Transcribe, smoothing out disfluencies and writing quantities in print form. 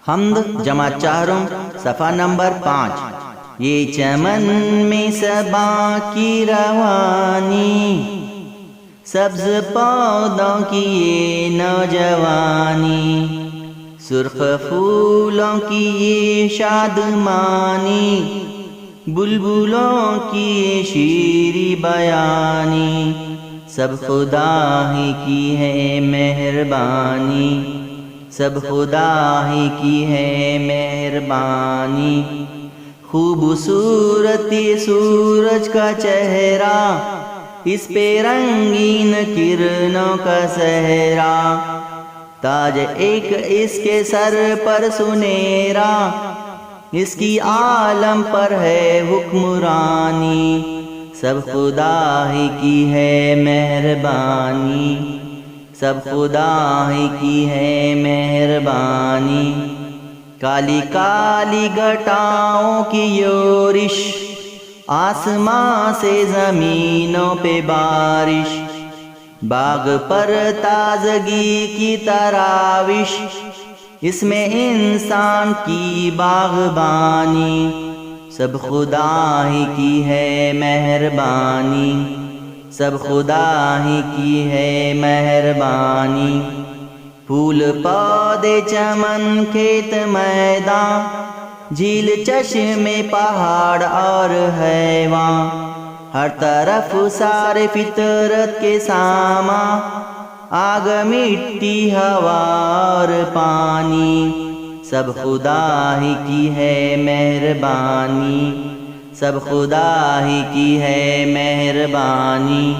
حمد جمع چہرم صفحہ نمبر 5۔ یہ چمن میں صبا کی روانی، سبز پودوں کی یہ نوجوانی، سرخ پھولوں کی یہ شادمانی، بلبلوں کی یہ شیریں بیانی، سب خدا ہی کی ہے مہربانی، سب خدا ہی کی ہے مہربانی۔ خوبصورت یہ سورج کا چہرہ، اس پہ رنگین کرنوں کا صحرا، تاج ایک اس کے سر پر سنہرا، اس کی عالم پر ہے حکمرانی، سب خدا ہی کی ہے مہربانی، سب خدا ہی کی ہے مہربانی۔ کالی کالی گھٹاؤں کی یورش، آسمان سے زمینوں پہ بارش، باغ پر تازگی کی تراوش، اس میں انسان کی باغبانی، سب خدا ہی کی ہے مہربانی، سب خدا ہی کی ہے مہربانی۔ پھول پودے چمن کھیت میدان، جھیل چشمے پہاڑ اور حیوان، ہر طرف سارے فطرت کے سامان، آگ مٹی ہوا اور پانی، سب خدا ہی کی ہے مہربانی، سب خدا ہی کی ہے مہربانی۔